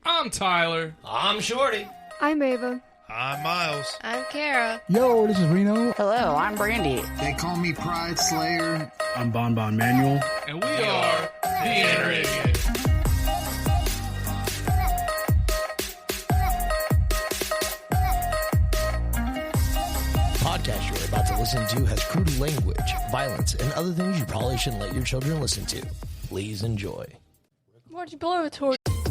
I'm Tyler. I'm Shorty. I'm Ava. I'm Miles. I'm Kara. Yo, this is Reno. Hello, I'm Brandy. They call me Pride Slayer. I'm Bon Manuel. And we are the Inner Idiot. Podcast you're about to listen to has crude language, violence, and other things you probably shouldn't let your children listen to. Please enjoy.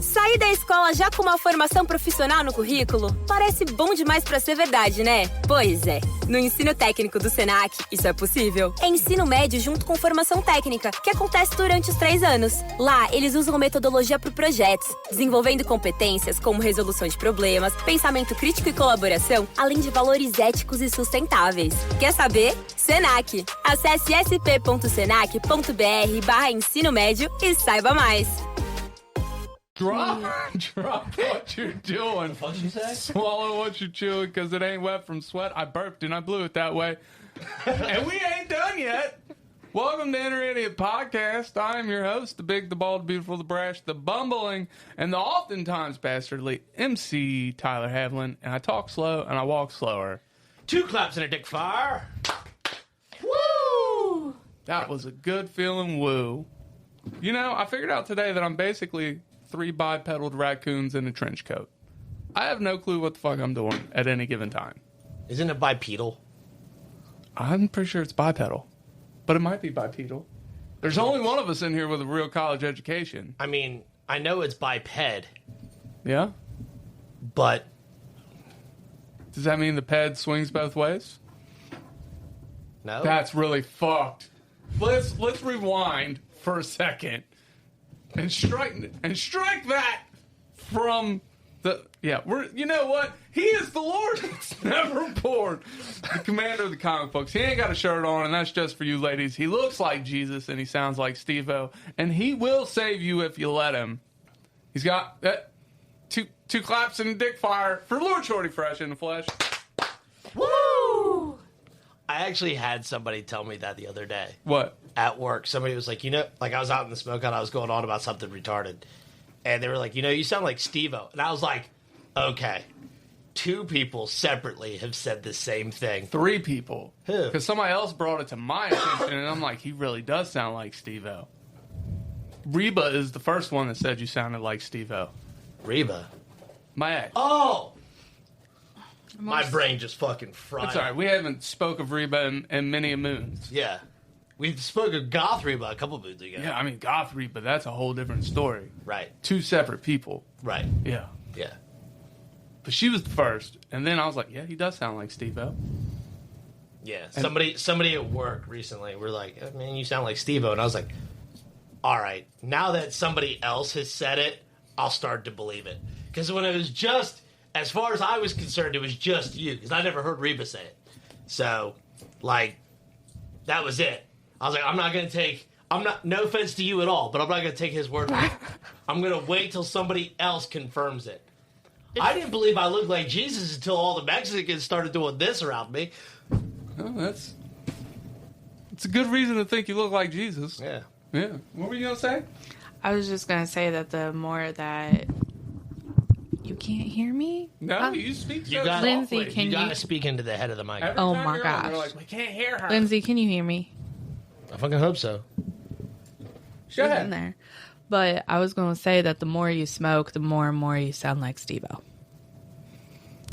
Sair da escola já com uma formação profissional no currículo? Parece bom demais pra ser verdade, né? Pois é. No ensino técnico do Senac, isso é possível. É ensino médio junto com formação técnica, que acontece durante os 3 anos. Lá, eles usam metodologia para projetos, desenvolvendo competências como resolução de problemas, pensamento crítico e colaboração, além de valores éticos e sustentáveis. Quer saber? Senac. Acesse sp.senac.br/ensino médio e saiba mais. Drop what you're doing. Swallow what you're chewing, because it ain't wet from sweat. I burped and I blew it that way. And we ain't done yet. Welcome to Inner Idiot Podcast. I am your host, the big, the bald, the beautiful, the brash, the bumbling, and the oftentimes bastardly MC Tyler Havlin. And I talk slow and I walk slower. 2 claps and a dick fire. Woo! That was a good feeling woo. You know, I figured out today that I'm basically 3 bipedal raccoons in a trench coat. I have no clue what the fuck I'm doing at any given time. Isn't it bipedal? I'm pretty sure it's bipedal, but it might be bipedal. There's only one of us in here with a real college education. I mean, I know it's biped. Yeah? But does that mean the ped swings both ways? No. That's really fucked. Let's rewind for a second. And strike that from the you know what? He is the Lord that's never born. The commander of the comic books. He ain't got a shirt on, and that's just for you ladies. He looks like Jesus and he sounds like Steve-O, and he will save you if you let him. He's got two claps and a dick fire for Lord Shorty fresh in the flesh. Woo! I actually had somebody tell me that the other day. What? At work, somebody was like, like I was out in the smoke and I was going on about something retarded. And they were like, you sound like Steve-O. And I was like, okay. 2 people separately have said the same thing. 3 people. Who? Because somebody else brought it to my attention, and I'm like, he really does sound like Steve-O. Reba is the first one that said you sounded like Steve-O. Reba? My ex. Oh! My brain just fucking fried. That's all right. We haven't spoke of Reba in many moons. Yeah. We spoke of Goth Reba a couple moons ago. Yeah, I mean, Goth Reba, that's a whole different story. Right. 2 separate people. Right. Yeah. Yeah. But she was the first. And then I was like, yeah, he does sound like Steve-O. Yeah. Somebody at work recently were like, man, you sound like Steve-O. And I was like, all right. Now that somebody else has said it, I'll start to believe it. Because when it was just, as far as I was concerned, it was just you. Because I never heard Reba say it. So, that was it. I was like, no offense to you at all, but I'm not going to take his word for it. I'm going to wait till somebody else confirms it. I didn't believe I looked like Jesus until all the Mexicans started doing this around me. Oh, it's a good reason to think you look like Jesus. Yeah. Yeah. What were you going to say? I was just going to say that the more that... You can't hear me? No, you speak so Lindsay, softly. you got to speak into the head of the mic. Oh my gosh. They're like, we can't hear her. Lindsay, can you hear me? I fucking hope so. Go ahead. In there. But I was going to say that the more you smoke, the more and more you sound like Steve-O.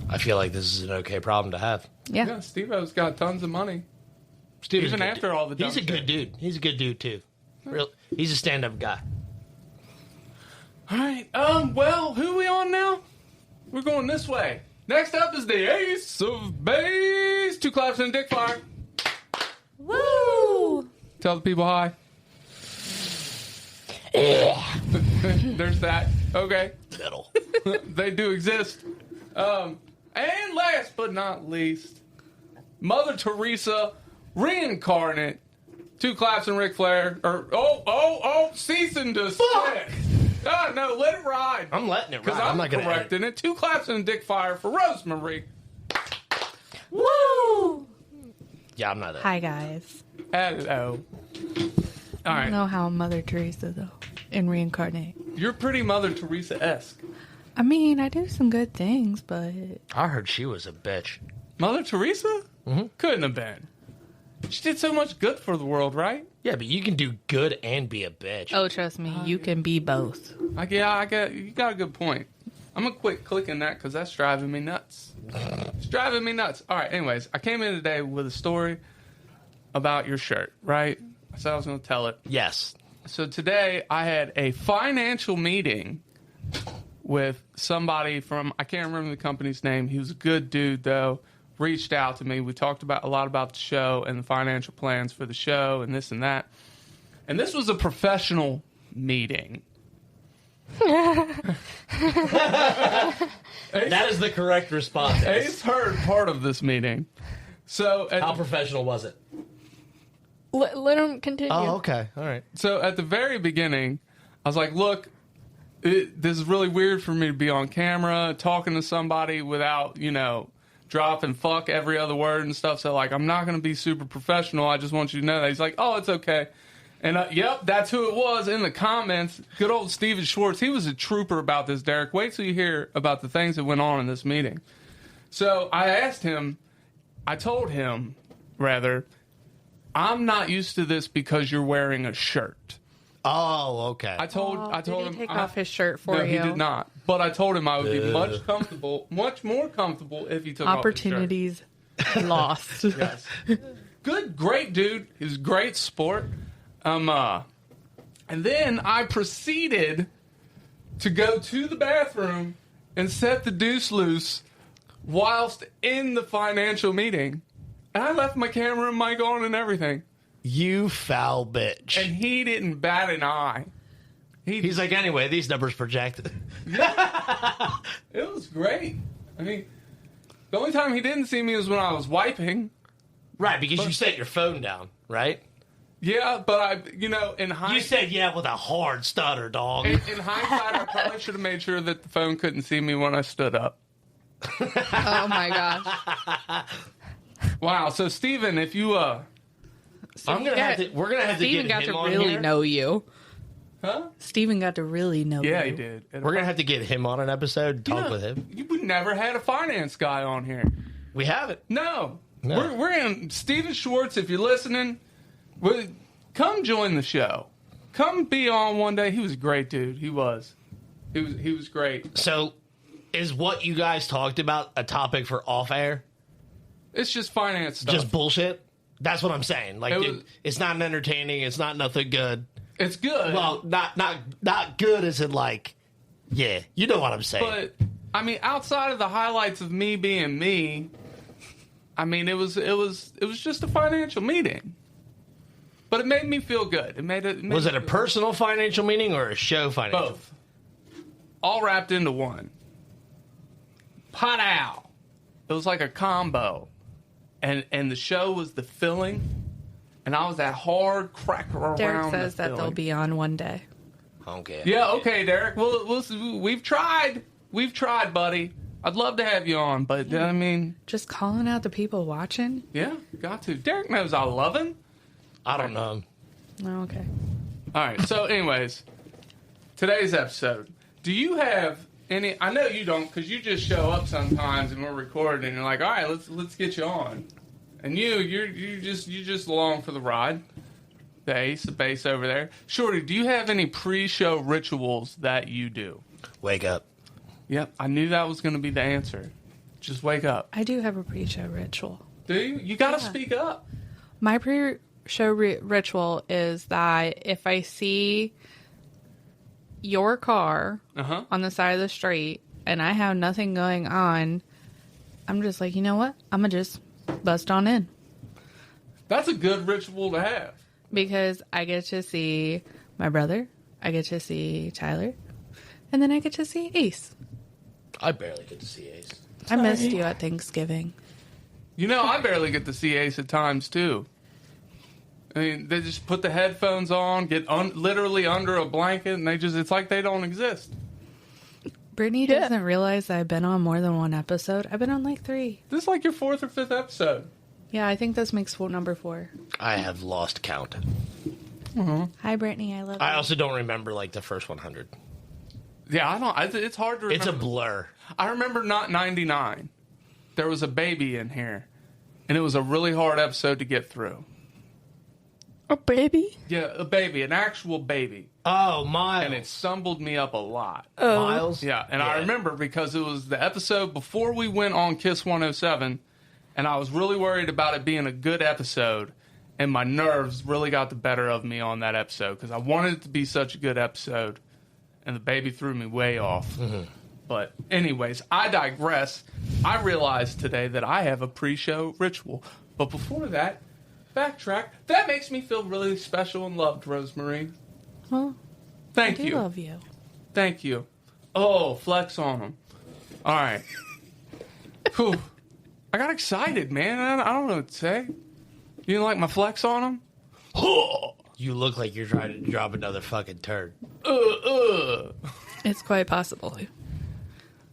I feel like this is an okay problem to have. Yeah. Steve-O's got tons of money. Even after all the dumb He's a good shit. dude. He's a good dude, too. He's a stand-up guy. All right. Well, who are we on now? We're going this way. Next up is the Ace of Base. 2 claps and a dick fire. Woo! Tell the people hi. There's that. Okay. Fiddle. They do exist. And last but not least, Mother Teresa reincarnate. 2 claps and Ric Flair. Cease and desist. No, let it ride. I'm letting it ride. Because I'm not correcting it. 2 claps and a dick fire for Rosemary. Woo! Yeah, I'm not that. Hi, guys. Hello. All right. I don't know how Mother Teresa, though, and reincarnate. You're pretty Mother Teresa-esque. I mean, I do some good things, but I heard she was a bitch. Mother Teresa? Couldn't have been. She did so much good for the world, right? Yeah, but you can do good and be a bitch. oh, trust me, you can be both. You got a good point. I'm gonna quit clicking that because that's driving me nuts. It's driving me nuts. All right, anyways, I came in today with a story about your shirt, right? I said I was gonna tell it. Yes. So today I had a financial meeting with somebody from, I can't remember the company's name. He was a good dude though. Reached out to me. We talked about a lot about the show and the financial plans for the show and this and that. And this was a professional meeting. That is the correct response. Ace heard part of this meeting. So How professional was it? Let him continue. Oh, okay. All right. So at the very beginning, I was like, look, this is really weird for me to be on camera talking to somebody without, dropping fuck every other word and stuff. So, like, I'm not going to be super professional. I just want you to know that. He's like, oh, it's okay. And, yep, that's who it was in the comments. Good old Steven Schwartz. He was a trooper about this, Derek. Wait till you hear about the things that went on in this meeting. So I told him, I'm not used to this because you're wearing a shirt. Oh, okay. I told did him he take off his shirt for no, you? he did not. But I told him I would be much more comfortable if he took Opportunities lost. off his shirt. Yes. Great dude. He was a great sport. And then I proceeded to go to the bathroom and set the deuce loose whilst in the financial meeting. And I left my camera and mic on and everything. You foul bitch. And he didn't bat an eye. He's like, anyway, these numbers projected. It was great. I mean, the only time he didn't see me was when I was wiping. Right, because you set your phone down, right? Yeah, but in hindsight... You said yeah with a hard stutter, dog. In hindsight, I probably should have made sure that the phone couldn't see me when I stood up. Oh, my gosh. Wow, so Steven, if you... we're gonna have to Steven get got him to on really here. know you. Huh? Steven got to really know you. Yeah, he did. We're gonna have to get him on an episode, talk with him. We never had a finance guy on here. We haven't. No. No. We're in... Steven Schwartz, if you're listening, come join the show. Come be on one day. He was a great dude. He was. He was great. So, is what you guys talked about a topic for off air? It's just finance stuff. Just bullshit? That's what I'm saying. Like, It was- it's not entertaining. It's not nothing good. It's good. Well, not good as in like, yeah, you know what I'm saying. But I mean, outside of the highlights of me being me, I mean, it was just a financial meeting. But it made me feel good. Was it a personal financial meeting or a show financial? Both. All wrapped into one. Pow! It was like a combo. And the show was the filling. And I was that hard cracker around Derek says the that they'll filling. be on one day. Okay. Yeah, okay, Derek. We've tried. We've tried, buddy. I'd love to have you on, but I mean... Just calling out the people watching? Yeah, got to. Derek knows I love him. I don't know. Oh, okay. All right, so anyways, today's episode. Do you have any... I know you don't, because you just show up sometimes and we're recording and you're like, all right, let's get you on. And you just along for the ride. The Ace, the bass over there. Shorty, do you have any pre-show rituals that you do? Wake up. Yep, I knew that was going to be the answer. Just wake up. I do have a pre-show ritual. Do you? You got to speak up. My pre-show ritual is that if I see your car on the side of the street and I have nothing going on, I'm just like, you know what? I'm going to just bust on in. That's a good ritual to have. Because I get to see my brother, I get to see Tyler, and then I get to see Ace. I barely get to see Ace. I missed you at Thanksgiving. You know, I barely get to see Ace at times, too. I mean, they just put the headphones on, get literally under a blanket, and it's like they don't exist. Brittany doesn't realize that I've been on more than one episode. I've been on like 3. This is like your 4th or 5th episode. Yeah, I think this makes number 4. I have lost count. Hi, Brittany. I love you. I also don't remember like the first 100. Yeah, I don't. It's hard to remember. It's a blur. I remember not 99. There was a baby in here, and it was a really hard episode to get through. A baby? Yeah, a baby, an actual baby. Oh, Miles. And it stumbled me up a lot. Miles? Yeah, and I remember because it was the episode before we went on Kiss 107, and I was really worried about it being a good episode, and my nerves really got the better of me on that episode because I wanted it to be such a good episode, and the baby threw me way off. Mm-hmm. But anyways, I digress. I realized today that I have a pre-show ritual. But before that, backtrack. That makes me feel really special and loved, Rosemary. Well, Thank I you. love you. Thank you. Oh, flex on them. All right. Whew. I got excited, man. I don't know what to say. You didn't like my flex on them? You look like you're trying to drop another fucking turd. It's quite possible.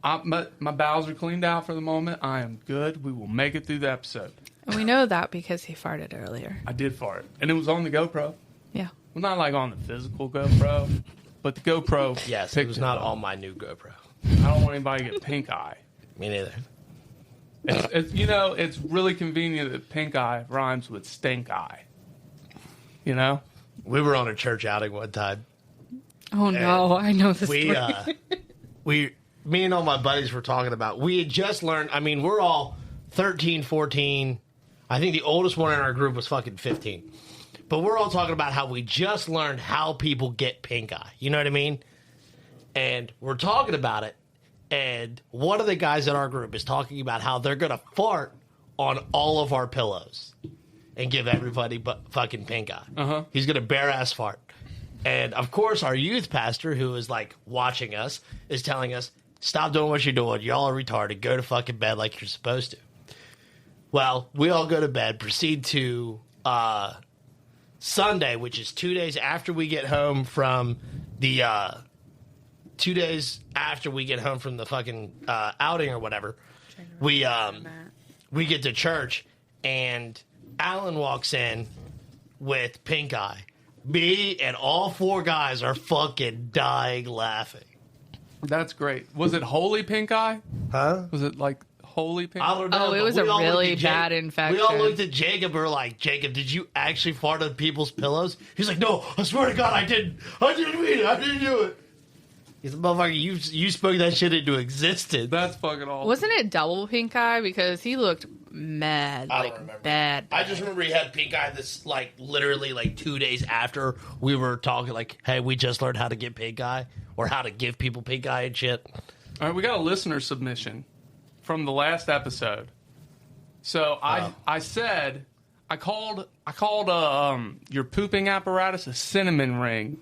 My bowels are cleaned out for the moment. I am good. We will make it through the episode. And we know that because he farted earlier. I did fart. And it was on the GoPro. Yeah. Well, not like on the physical GoPro, but the GoPro. Yes, it was not on my new GoPro. I don't want anybody to get pink eye. Me neither. It's really convenient that pink eye rhymes with stink eye. You know? We were on a church outing one time. Oh, no. I know this story. Me and all my buddies were talking about, we had just learned, I mean, we're all 13, 14. I think the oldest one in our group was fucking 15. But we're all talking about how we just learned how people get pink eye. You know what I mean? And we're talking about it. And one of the guys in our group is talking about how they're going to fart on all of our pillows and give everybody fucking pink eye. Uh-huh. He's going to bare ass fart. And of course, our youth pastor, who is like watching us, is telling us, stop doing what you're doing. Y'all are retarded. Go to fucking bed like you're supposed to. Well, we all go to bed, proceed to Sunday, which is 2 days after we get home from the 2 days after we get home from the fucking outing or whatever. We get to church, and Alan walks in with pink eye. Me and all four guys are fucking dying laughing. That's great. Was it holy pink eye? Huh? Was it like holy pink eye? I don't know. Oh, it was a really bad infection. We all looked at Jacob and were like, Jacob, did you actually fart on people's pillows? He's like, no, I swear to God, I didn't. I didn't mean it. I didn't do it. He's a motherfucker. You spoke that shit into existence. That's fucking awful. Wasn't it double pink eye? Because he looked mad. I don't remember. Bad. I just remember he had pink eye this, like, literally, like, 2 days after we were talking, like, hey, we just learned how to get pink eye or how to give people pink eye and shit. All right, we got a listener submission from the last episode. So I said, I called your pooping apparatus a cinnamon ring,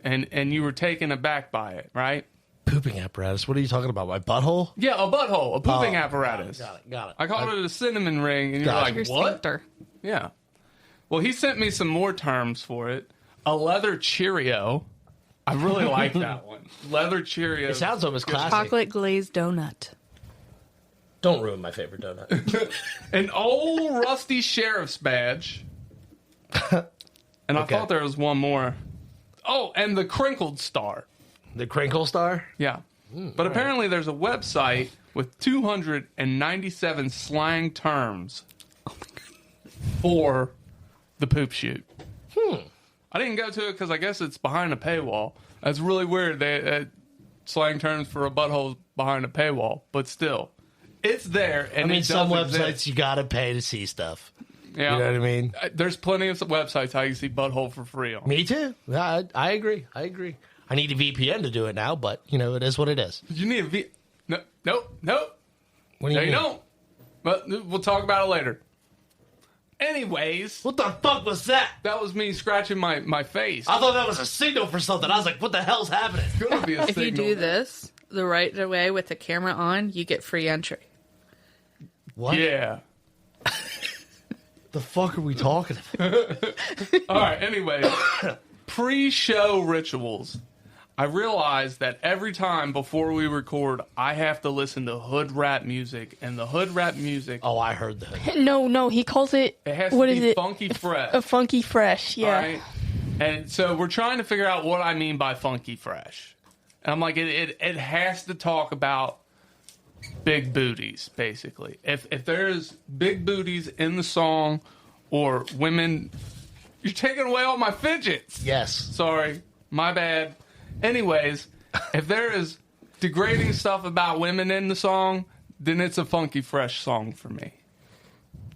and you were taken aback by it, right? Pooping apparatus? What are you talking about? My butthole? Yeah, a butthole, a pooping apparatus. Got it. I called it a cinnamon ring, and you're like, Your what? sphincter. Yeah. Well, he sent me some more terms for it. A leather Cheerio. I really like that one. Leather Cheerio. It sounds almost classic. Chocolate glazed donut. Don't ruin my favorite donut. An old rusty sheriff's badge. And I thought there was one more. Oh, and the crinkled star. The crinkle star? Yeah. But apparently there's a website with 297 slang terms for the poop shoot. I didn't go to it because I guess it's behind a paywall. That's really weird. They slang terms for a butthole behind a paywall, but still, it's there. And I mean, some websites exist. you gotta pay to see stuff. Yeah. You know what I mean? There's plenty of websites how you can see butthole for free on. Me too. I agree. I need a VPN to do it now, but you know, it is what it is. You need a Nope. What do No, you you mean? don't. But we'll talk about it later. Anyways, What the fuck was that? that was me scratching my face. I thought that was a signal for something. I was like, what the hell's happening? It's gonna be a If you signal. do this the right way with the camera on, you get free entry. What? Yeah. The fuck are we talking about? All right, anyway, pre-show rituals. I realized that every time before we record, I have to listen to hood rap music, and the hood rap music, Oh, I heard that. No, he calls it. it has what to is be it? funky fresh. A funky fresh, yeah. All right? And so we're trying to figure out what I mean by funky fresh. And I'm like, it has to talk about big booties, basically. If there's big booties in the song or women, you're taking away all my fidgets. Yes. Sorry, my bad. Anyways, if there is degrading stuff about women in the song, then it's a Funky Fresh song for me.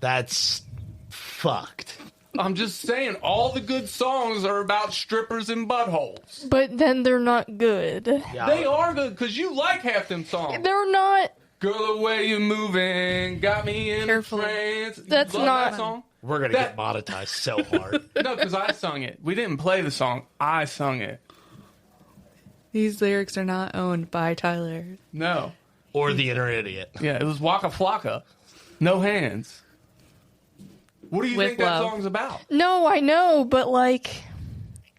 That's fucked. I'm just saying, all the good songs are about strippers and buttholes. But then they're not good. Yeah. They are good, because you like half them songs. They're not. Girl, the way you're moving got me in Careful. trance. That's Love not- that song. We're going to get monetized so hard. No, because I sung it. We didn't play the song. I sung it. These lyrics are not owned by Tyler. No. Or the inner idiot. Yeah, it was Waka Flocka. No hands. What do you With think that love. song's about? No, I know, but like,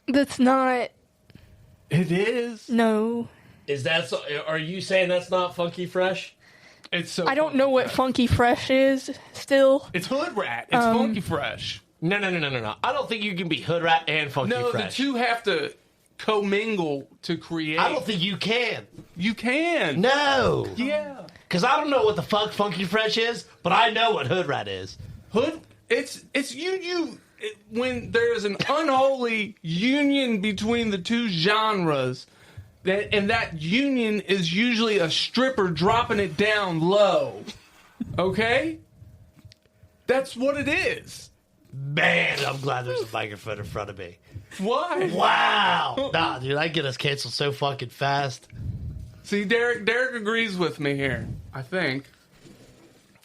that's not. It is. No. Is that so? Are you saying that's not Funky Fresh? It's so. I don't know what Funky Fresh is still. It's Hood Rat. It's Funky Fresh. No. I don't think you can be Hood Rat and Funky No, Fresh. the two have to commingle to create. I don't think you can. You can. No. Yeah. Because I don't know what the fuck Funky Fresh is, but I know what Hood Rat is. Hood. It's when there's an unholy union between the two genres, and that union is usually a stripper dropping it down low. Okay? That's what it is. Man, I'm glad there's a microphone in front of me. Why? Wow. Nah, dude, I get us canceled so fucking fast. See, Derek agrees with me here, I think.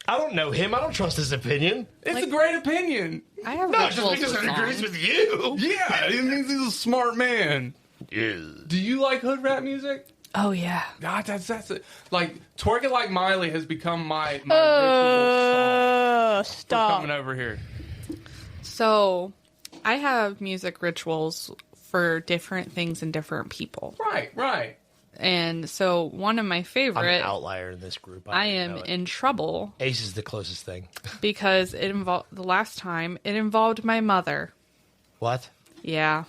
I don't know him. I don't trust his opinion. It's a great opinion. I have Not just rituals because with it agrees songs. with you. Yeah, it means he's a smart man. Yeah. Do you like hood rap music? Oh yeah. God, that's it. Like, Twerk It Like Miley has become my ritual song for Stop. coming over here. So, I have music rituals for different things and different people. Right. And so, one of my I'm an favorite, outlier in this group. I don't am know it. in trouble Ace is the closest thing. because it involved the last time it involved my mother. What? Yeah.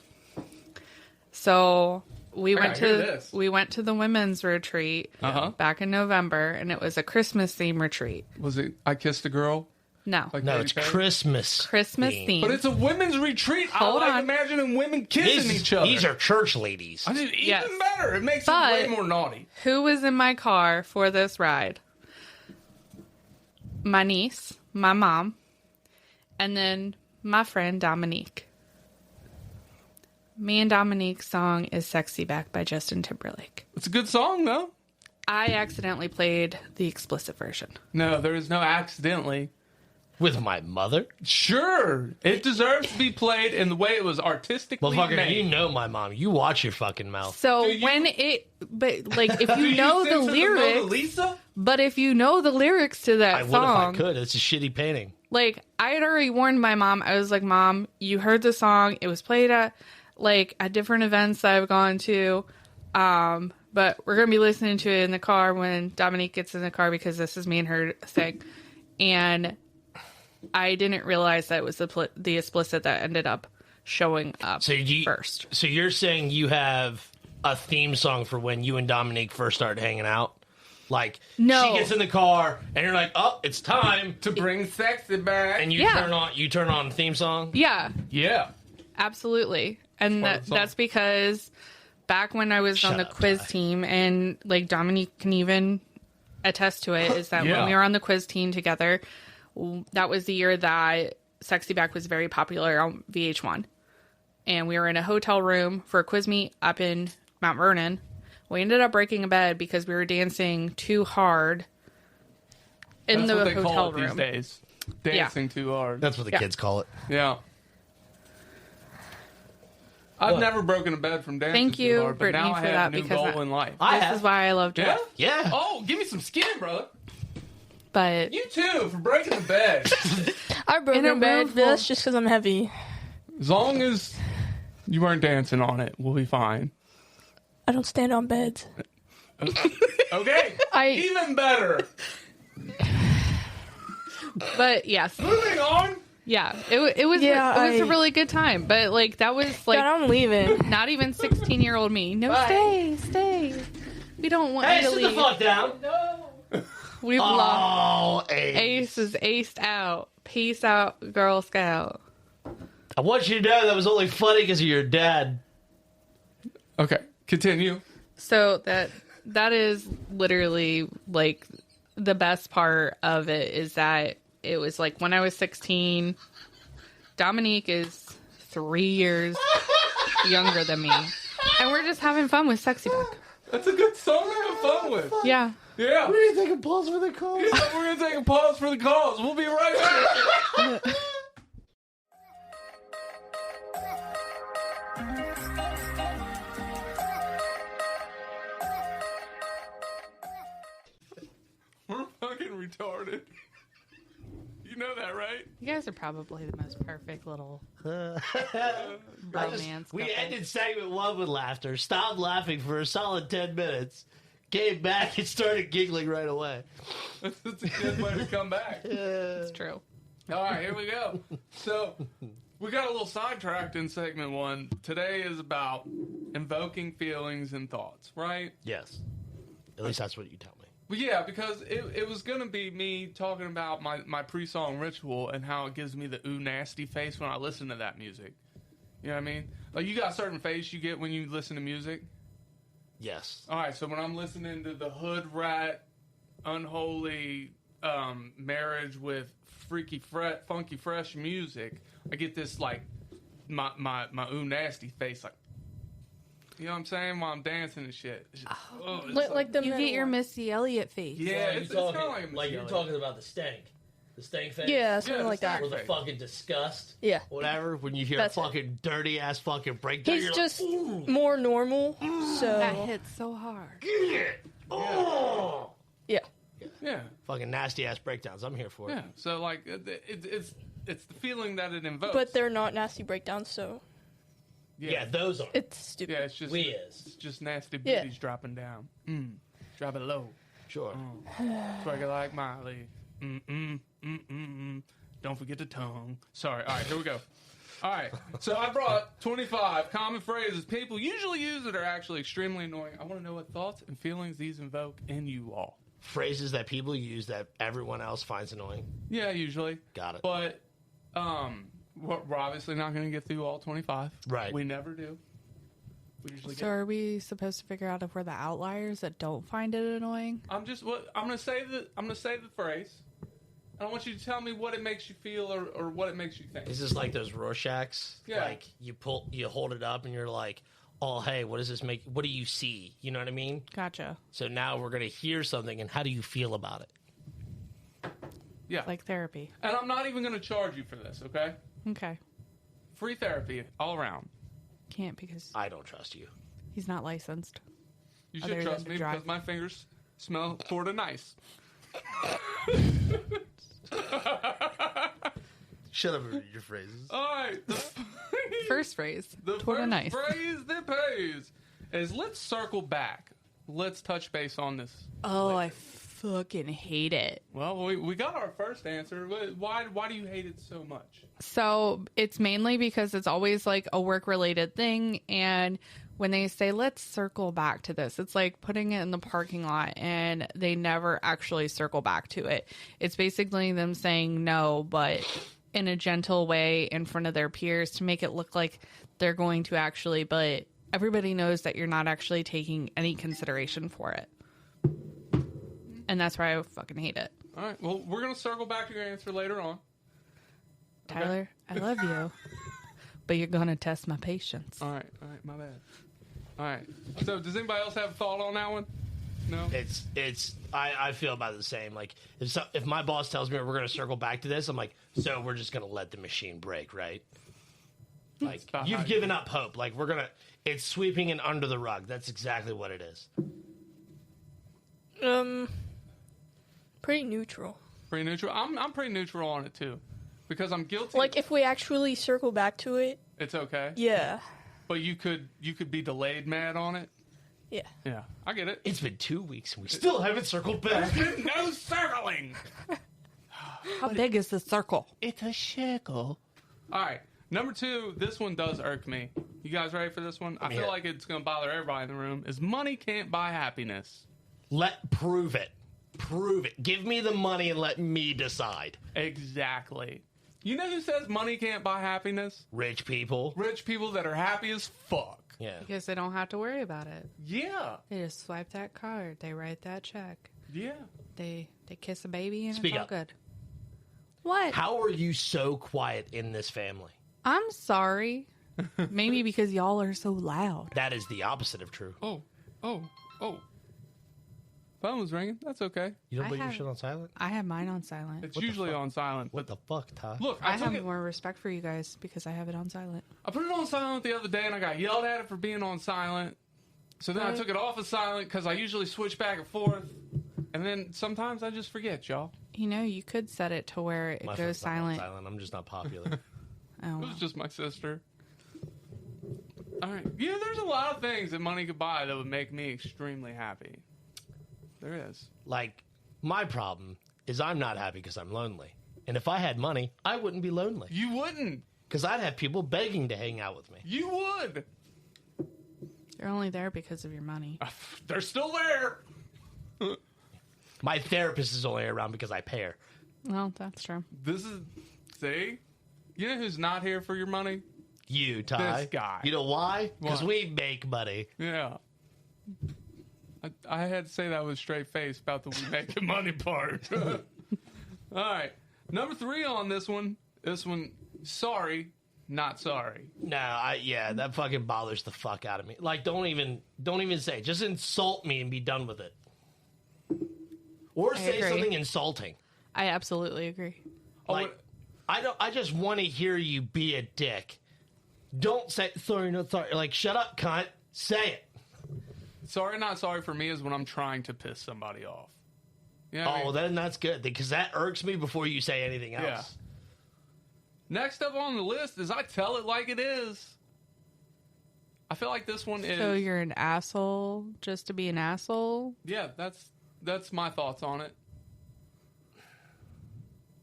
So we I went gotta hear to this. the women's retreat back in November, and it was a Christmas theme retreat. Was it I Kissed a Girl? No, Like No, Katy it's Perry? Christmas. Christmas theme. But it's a women's retreat. Hold I like on. imagining women kissing each other. These are church ladies. I mean, even Yes. better. It makes But- it way more naughty. Who was in my car for this ride? My niece, my mom, and then my friend Dominique. Me and Dominique's song is Sexy Back by Justin Timberlake. It's a good song, though. I accidentally played the explicit version. No, there is no accidentally. With my mother? Sure, it deserves to be played in the way it was artistically Motherfucker, made. you know my mom. You watch your fucking mouth. So Do you- but like if Do you know sing the to Mona lyrics, Lisa? but if you know the lyrics to that I would song, if I could. It's a shitty painting. like I had already warned my mom. I was like, Mom, you heard the song. It was played at different events that I've gone to. But we're gonna be listening to it in the car when Dominique gets in the car because this is me and her thing. And I didn't realize that it was the explicit that ended up showing up first. So you're saying you have a theme song for when you and Dominique first started hanging out? Like, No. she gets in the car and you're like, oh, it's time. To bring sexy back. And you Yeah. turn on the theme song? Yeah, Yeah. absolutely. And part of the song. that's because back when I was on Shut the up, quiz Ty. team, and like Dominique can even attest to it, is that Yeah. when we were on the quiz team together, that was the year that Sexy Back was very popular on VH1. And we were in a hotel room for a quiz meet up in Mount Vernon. We ended up breaking a bed because we were dancing too hard in That's what the they hotel call it room. these days. Dancing too hard. That's what the Yeah. kids call it. Yeah. I've never broken a bed from dancing Thank you, too hard, but Brittany, now I for have that, a new because goal in life. I This have. is why I love Yeah? Jeff. Yeah. Oh, give me some skin, brother. But You too, for breaking the bed. I broke In a in bed, room but full- that's just because I'm heavy. As long as you weren't dancing on it, we'll be fine. I don't stand on beds. Okay. Even better. But yes, Moving on. Yeah, it was a really good time, but like that was like God, I'm leaving. not even 16-year-old me. No, Bye. stay. We don't want Hey, you to sit leave. the fuck down. No. We've lost. Ace. Ace is aced out. Peace out, Girl Scout. I want you to know that was only funny because of your dad. Okay, continue. So that is literally like the best part of it is that it was like when I was 16. Dominique is 3 years younger than me, and we're just having fun with Sexy Back. That's a good song to have fun with. Yeah. Yeah. We're going to take a pause for the calls. We're going to take a pause for the calls. We'll be right back. We're fucking retarded. You know that, right? You guys are probably the most perfect little romance We couple. ended segment 1 with laughter. Stopped laughing for a solid 10 minutes. Came back and started giggling right away. That's a good way to come back. It's true. All right, here we go. So, we got a little sidetracked in segment 1. Today is about invoking feelings and thoughts, right? Yes. At least that's what you tell me. Well, yeah, because it was going to be me talking about my pre-song ritual and how it gives me the ooh nasty face when I listen to that music. You know what I mean? Like, you got a certain face you get when you listen to music? Yes. All right, so when I'm listening to the hood rat, unholy marriage with freaky, funky, fresh music, I get this, like, my ooh nasty face, like, you know what I'm saying? While I'm dancing and shit. It's just, Like the You men get your one. Missy Elliott face. yeah, it's kind of like a like you're Missy talking about the stank. The stank face? Yeah, something Yeah, like that. Or the fucking disgust. Yeah. Whatever. When you hear That's a it. fucking dirty ass fucking breakdown, He's you're just like, ooh, more normal, That so hits so hard. get it. Oh. yeah. Yeah, Fucking nasty ass breakdowns. I'm here for it. yeah. So, like, it's the feeling that it invokes. But they're not nasty breakdowns, so Yeah, those are. it's stupid. yeah, it's just We is. it's just nasty Yeah. booties dropping down. Drop it low. Sure. Twerk it like Miley. Don't forget the tongue. Sorry. All right, here we go. All right. So I brought 25 common phrases people usually use that are actually extremely annoying. I want to know what thoughts and feelings these invoke in you all. Phrases that people use that everyone else finds annoying. Yeah, usually. Got it. But we're obviously not going to get through all 25. Right. We never do. We usually So are we supposed to figure out if we're the outliers that don't find it annoying? I'm going to say the phrase. I want you to tell me what it makes you feel or what it makes you think. Is this like those Rorschachs? Yeah. Like you hold it up and you're like, oh, hey, what does this make? What do you see? You know what I mean? Gotcha. So now we're going to hear something and how do you feel about it? Yeah. Like therapy. And I'm not even going to charge you for this, okay? Okay. Free therapy all around. Can't because I don't trust you. he's not licensed. You should Other trust than me to drive. because my fingers smell sorta nice. Shut up and read your phrases. All right. First phrase. The Torta first nice. phrase that pays is let's circle back. Let's touch base on this. Oh, I fucking hate it. Well, we got our first answer. Why do you hate it so much? So it's mainly because it's always like a work related thing. And when they say, let's circle back to this, it's like putting it in the parking lot and they never actually circle back to it. It's basically them saying no, but in a gentle way in front of their peers to make it look like they're going to actually, but everybody knows that you're not actually taking any consideration for it. And that's why I fucking hate it. All right. Well, we're going to circle back to your answer later on. Tyler, I love you, but you're going to test my patience. All right. My bad. All right. So does anybody else have a thought on that one? No? I feel about the same. Like if my boss tells me we're going to circle back to this, I'm like, so we're just going to let the machine break, right? Like about how you've you given up hope. Like it's sweeping it under the rug. That's exactly what it is. Pretty neutral. Pretty neutral. I'm pretty neutral on it too. Because I'm guilty. Like if we actually circle back to it, It's okay. yeah. But you could be delayed mad on it. Yeah. Yeah. I get it. It's been 2 weeks and we still haven't circled back. No circling. How big is the circle? It's a circle. All right. Number 2, this one does irk me. You guys ready for this one? I feel like it's going to bother everybody in the room. Is money can't buy happiness. Prove it. Prove it. Give me the money and let me decide. Exactly. You know who says money can't buy happiness? Rich people. Rich people that are happy as fuck. Yeah. Because they don't have to worry about it. Yeah. They just swipe that card. They write that check. Yeah. They kiss a baby and Speak it's all up. good. What? How are you so quiet in this family? I'm sorry. Maybe because y'all are so loud. That is the opposite of true. Oh. Phone was ringing. That's okay. You don't I put your have- shit on silent? I have mine on silent. It's usually on silent. What But the fuck, Ty? look, I I took have it. more respect for you guys because I have it on silent. I put it on silent the other day, and I got yelled at it for being on silent. So then I Right. took it off of silent because I usually switch back and forth. And then sometimes I just forget, y'all. You know, you could set it to where it My goes phone's not on silent. silent. I'm just not popular. Oh, It was just my sister. All right. Yeah, there's a lot of things that money could buy that would make me extremely happy. There is. Like, my problem is I'm not happy because I'm lonely. And if I had money, I wouldn't be lonely. You wouldn't. Because I'd have people begging to hang out with me. You would. you're only there because of your money. They're still there. My therapist is only around because I pay her. Well, that's true. This is. See? You know who's not here for your money? You, Ty. This guy. You know why? Because Why? we make money. Yeah. I had to say that with a straight face about the we making money part. All right. Number 3 on this one. Sorry, not sorry. No, that fucking bothers the fuck out of me. Like, don't even say it. Just insult me and be done with it. Or say agree. something insulting. I absolutely agree. Like, I just want to hear you be a dick. Don't say sorry, not sorry. Like, shut up, cunt. Say it. Sorry, not sorry for me is when I'm trying to piss somebody off. You know what I Oh, mean? then that's good because that irks me before you say anything else. Yeah. Next up on the list is I tell it like it is. I feel like this one is. So you're an asshole just to be an asshole? Yeah, that's my thoughts on it.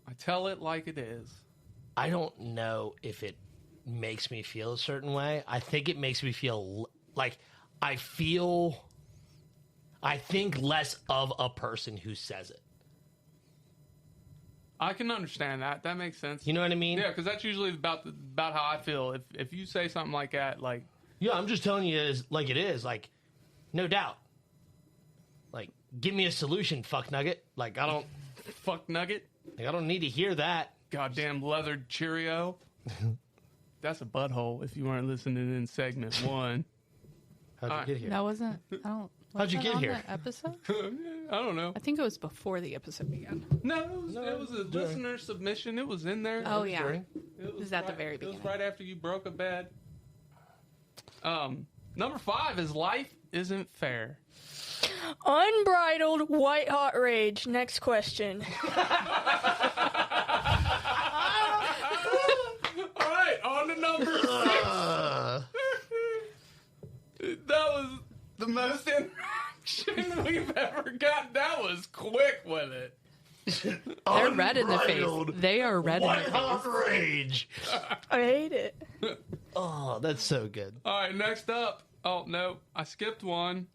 I tell it like it is. I don't know if it makes me feel a certain way. I think it makes me feel like I think less of a person who says it. I can understand that. That makes sense. You know what I mean? Yeah, because that's usually about how I feel. If you say something like that, like Yeah, I'm just telling you it is like it is. Like, no doubt. Like, give me a solution, fuck nugget. Like, I don't nugget, need to hear that. goddamn leathered Cheerio. That's a butthole. If you weren't listening in segment 1, How'd you get here? That wasn't. I don't. How'd you was that get on here? the episode? I don't know. I think it was before the episode began. No, it was a listener submission. It was in there. Oh yeah. During. It was at the very It was beginning. right after you broke a bed. Number 5 is life isn't fair. Unbridled white hot rage. Next question. All right, on to number 6. That was the most interaction we've ever got. That was quick with it. They're red in the face. Unbridled They are red in White the hot face. rage. I hate it. Oh, that's so good. All right, next up. Oh, no, I skipped one.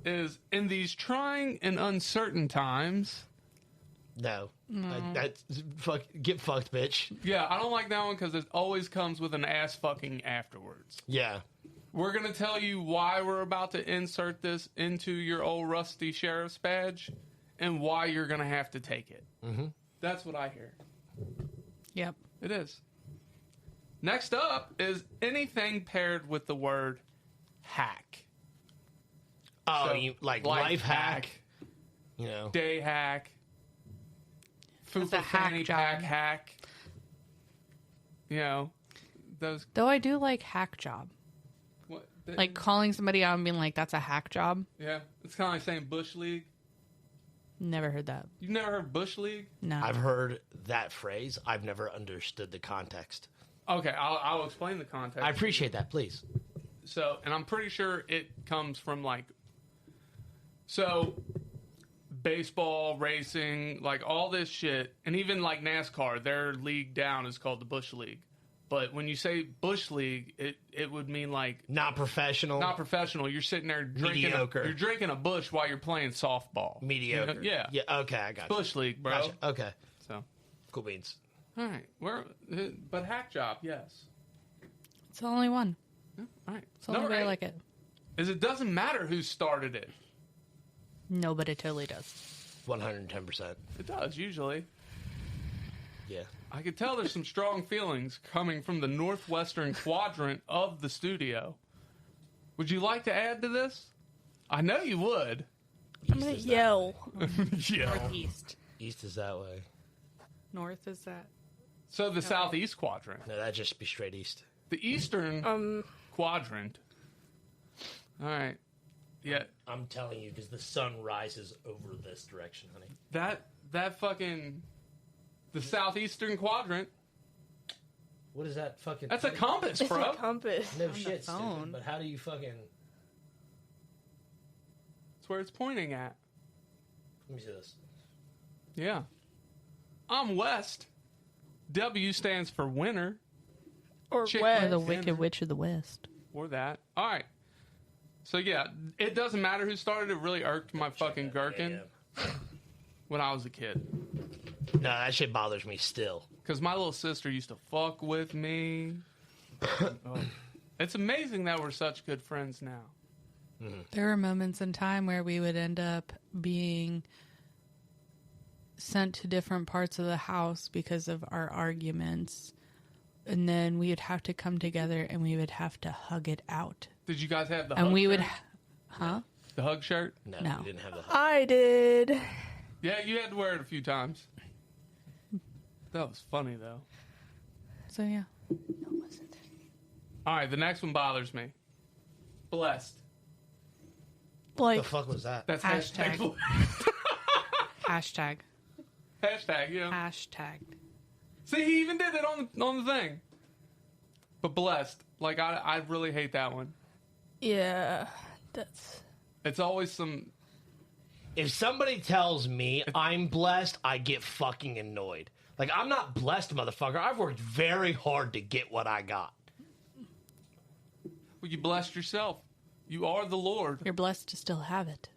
Is in these trying and uncertain times. No. That's get fucked, bitch. Yeah, I don't like that one because it always comes with an ass fucking afterwards. Yeah. We're going to tell you why we're about to insert this into your old rusty sheriff's badge and why you're going to have to take it. Mm-hmm. That's what I hear. Yep. It is. Next up is anything paired with the word hack. Oh, So, you like life hack. You know. Day hack. That's a Fupa hack fanny job. pack hack. You know, those. Though I do like hack job. What, Like calling somebody out and being like, "That's a hack job." yeah, it's kind of like saying Bush League. Never heard that. You've never heard Bush League? No. I've heard that phrase. I've never understood the context. Okay, I'll explain the context. I appreciate that, please. So, and I'm pretty sure it comes from like. So, baseball, racing, like all this shit, and even like NASCAR, their league down is called the Bush League. But when you say Bush League, it would mean like Not professional. not professional. You're sitting there drinking. Mediocre. You're drinking a Bush while you're playing softball. Mediocre. You know? Yeah. Yeah. Okay, I got you. Bush League, bro. Gotcha. Okay. So, Cool beans. all right. But hack job, yes. It's the only one. Yeah, all right. It's the only Number way I 8 like it. is it doesn't matter who started it. No, but it totally does. 110%. It does usually. Yeah. I could tell there's some strong feelings coming from the northwestern quadrant of the studio. Would you like to add to this? I know you would. I'm gonna yell. Yeah. Northeast. East is that way. North is that? So the southeast quadrant. No, that'd just be straight east. The eastern quadrant. All right. Yeah. I'm telling you, because the sun rises over this direction, honey. That fucking... The southeastern quadrant. What is that fucking... That's a compass, It's bro. a compass. No shit, phone. stupid. But how do you fucking... That's where it's pointing at. Let me see this. Yeah. I'm west. W stands for winter. Or Chick- Or west. the Wicked Witch of the West. Or that. All right. So, yeah, it doesn't matter who started. It really irked my fucking gherkin when I was a kid. No, that shit bothers me still. Because my little sister used to fuck with me. Oh. It's amazing that we're such good friends now. There were moments in time where we would end up being sent to different parts of the house because of our arguments. And then we would have to come together and we would have to hug it out. Did you guys have the And hug we would... shirt? The hug shirt? No, No. we didn't have the... I did. Yeah, you had to wear it a few times. That was funny, though. So, yeah. All right, the next one bothers me. Blessed. What Like, the fuck was that? That's Hashtag. hashtag. Hashtag. Hashtag, yeah. Hashtag. See, he even did it on the thing. But blessed. Like, I really hate that one. yeah, that's... It's always some... If somebody tells me I'm blessed, I get fucking annoyed. Like, I'm not blessed, motherfucker. I've worked very hard to get what I got. Well, you blessed yourself. You are the Lord. You're blessed to still have it.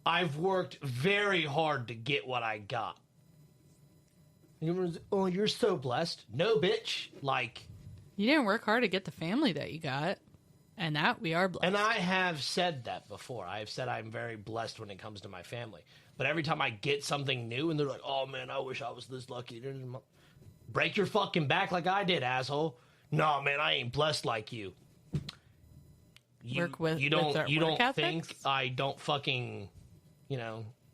I've worked very hard to get what I got. Oh, you're so blessed. No, bitch. Like, You didn't work hard to get the family that you got. And that we are blessed. and I have said that before. I have said I'm very blessed when it comes to my family. But every time I get something new and they're like, oh man, I wish I was this lucky. Break your fucking back like I did, asshole. No, man, I ain't blessed like you. Work with- you with don't their you work don't think ethics? I don't fucking,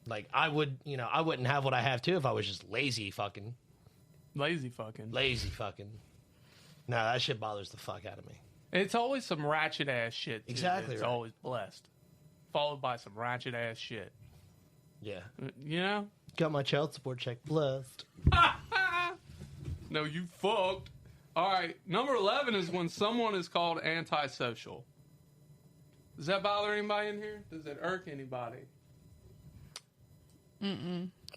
like I would, I wouldn't have what I have too if I was just lazy fucking. Lazy fucking. No, that shit bothers the fuck out of me. It's always some ratchet ass shit. Too. Exactly It's right. always blessed. Followed by some ratchet ass shit. Yeah. You know? Got my child support check blessed. No, you fucked. All right. Number 11 is when someone is called antisocial. Does that bother anybody in here? Does it irk anybody?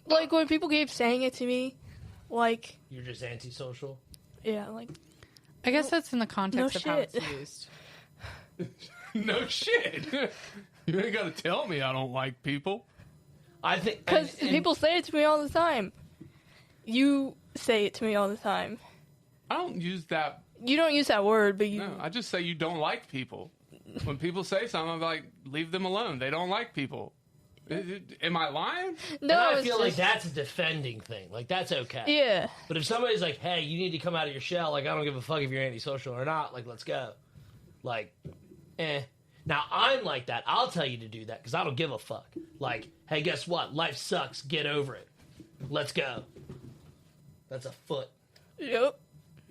Like, when people keep saying it to me, like, You're just antisocial? yeah, like, I guess that's in the context No of how it's shit. used. No shit. You ain't got to tell me I don't like people. I think because and- people say it to me all the time. You say it to me all the time. I don't use that. You don't use that word, but you... No, I just say you don't like people. When people say something, I'm like, leave them alone. They don't like people. Am I lying? No, I it's feel like just- that's a defending thing. Like, that's okay. Yeah. But if somebody's like, hey, you need to come out of your shell, like, I don't give a fuck if you're antisocial or not, like, let's go. Like, Now, I'm like that. I'll tell you to do that because I don't give a fuck. Like, hey, guess what? Life sucks. Get over it. Let's go. That's a foot. Yep.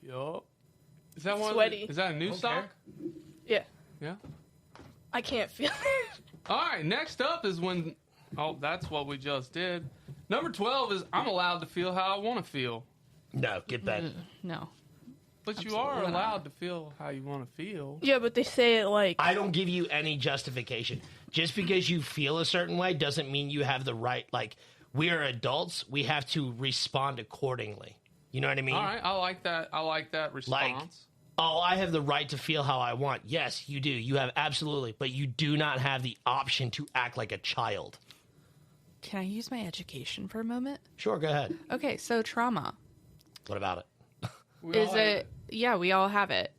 Yup. Is that one? Sweaty. Is that a new Okay. sock? Yeah. Yeah. I can't feel it. All right. Next up is when. Oh, that's what we just did. Number 12 is I'm allowed to feel how I want to feel. No, get back. No. But you are Absolutely not. allowed to feel how you want to feel. Yeah, but they say it like... I don't give you any justification. just because you feel a certain way doesn't mean you have the right. Like, we are adults. We have to respond accordingly. You know what I mean? All right, I like that response. Like, oh, I have the right to feel how I want. Yes, you do. You have absolutely. But you do not have the option to act like a child. Can I use my education for a moment? Sure, go ahead. Okay, so trauma. What about it? Yeah, we all have it.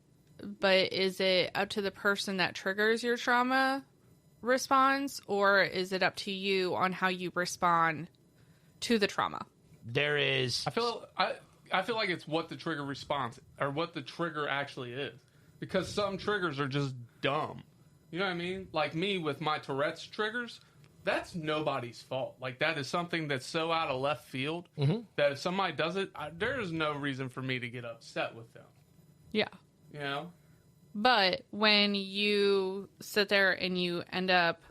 But is it up to the person that triggers your trauma response, or is it up to you on how you respond to the trauma? There is... I feel like it's what the trigger response, or what the trigger actually is. Because some triggers are just dumb. You know what I mean? Like me with my Tourette's triggers, that's nobody's fault. Like, that is something that's so out of left field that if somebody does it, there is no reason for me to get upset with them. Yeah. You know? But when you sit there and you end up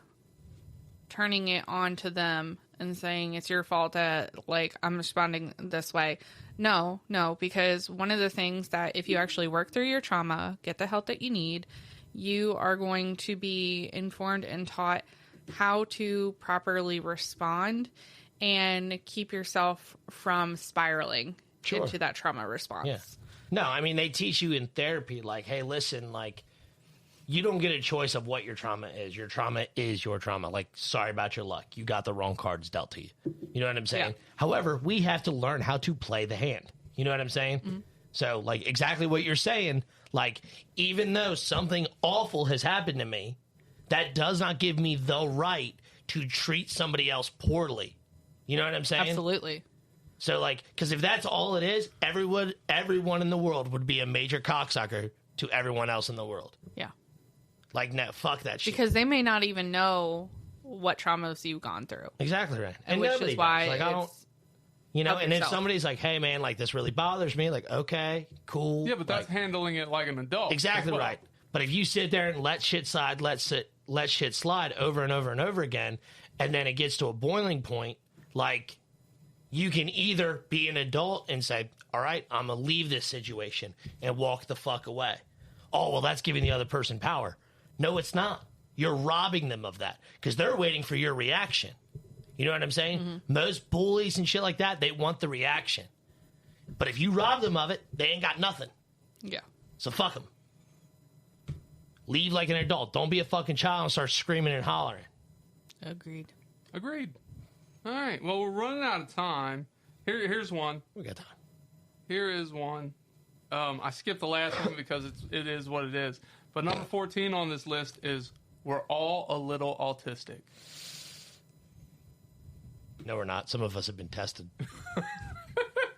turning it on to them and saying it's your fault that, like, I'm responding this way. No, because one of the things that if you actually work through your trauma, get the help that you need, you are going to be informed and taught how to properly respond and keep yourself from spiraling into that trauma response. Yeah. No, I mean, they teach you in therapy, like, hey, listen, like, you don't get a choice of what your trauma is. Your trauma is your trauma. Like, sorry about your luck. You got the wrong cards dealt to you. You know what I'm saying? Yeah. However, we have to learn how to play the hand. You know what I'm saying? Mm-hmm. So, like, exactly what you're saying, like, even though something awful has happened to me, that does not give me the right to treat somebody else poorly. You know what I'm saying? Absolutely. So, like, because if that's all it is, everyone in the world would be a major cocksucker to everyone else in the world. Yeah. Like, no, fuck that shit. Because they may not even know what traumas you've gone through. Exactly right. And which is why like, I don't, you know, and if somebody's like, hey, man, like, this really bothers me, like, okay, cool. Yeah, but that's handling it like an adult. Exactly well. Right. But if you sit there and let shit slide, let shit slide over and over and over again, and then it gets to a boiling point, like, you can either be an adult and say, all right, I'm going to leave this situation and walk the fuck away. Oh, well, that's giving the other person power. No, it's not. You're robbing them of that because they're waiting for your reaction. You know what I'm saying? Mm-hmm. Most bullies and shit like that, they want the reaction. But if you rob them of it, they ain't got nothing. Yeah. So fuck them. Leave like an adult. Don't be a fucking child and start screaming and hollering. Agreed. All right. Well, we're running out of time. Here's one. We got time. Here is one. I skipped the last one because it is what it is. But number 14 on this list is we're all a little autistic. No, we're not. Some of us have been tested.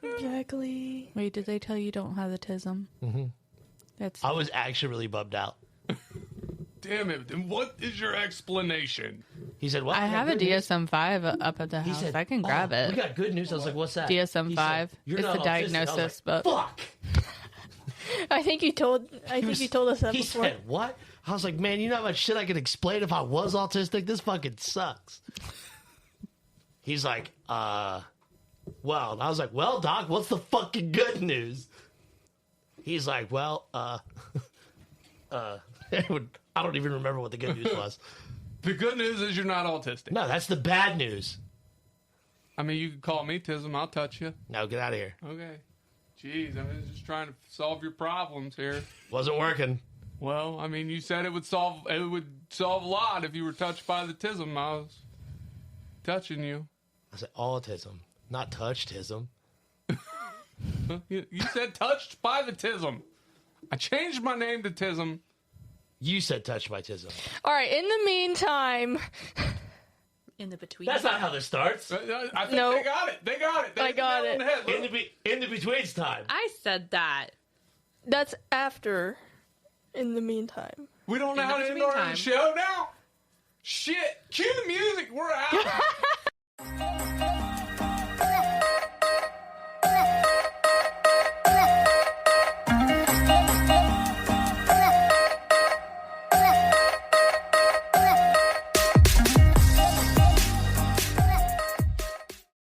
Exactly. Wait, did they tell you don't have the tism? Mm-hmm. I was actually really bummed out. Damn it. Then what is your explanation? He said, well, I have a DSM-5 up at the house. Said, I can grab it. We got good news. I was like, what's that? DSM-5. It's the diagnosis book. Fuck. I think you told us that before. He said, what? I was like, man, you know how much shit I could explain if I was autistic? This fucking sucks. He's like, well. And I was like, well, doc, what's the fucking good news? He's like, well, I don't even remember what the good news was. The good news is you're not autistic. No, that's the bad news. I mean, you can call me Tism. I'll touch you. No, get out of here. Okay. Jeez, I'm just trying to solve your problems here. Wasn't working. Well, I mean, you said it would solve a lot if you were touched by the Tism. I was touching you. I said autism, not touched-ism. You said touched by the Tism. I changed my name to Tism. You said touched by Tism. All right, in the meantime... In the between. That's not how this starts. I think they got it. They got it. I got it. In the betweens time. I said that. That's after. In the meantime. We don't know how to end our show now? Shit. Cue the music. We're out.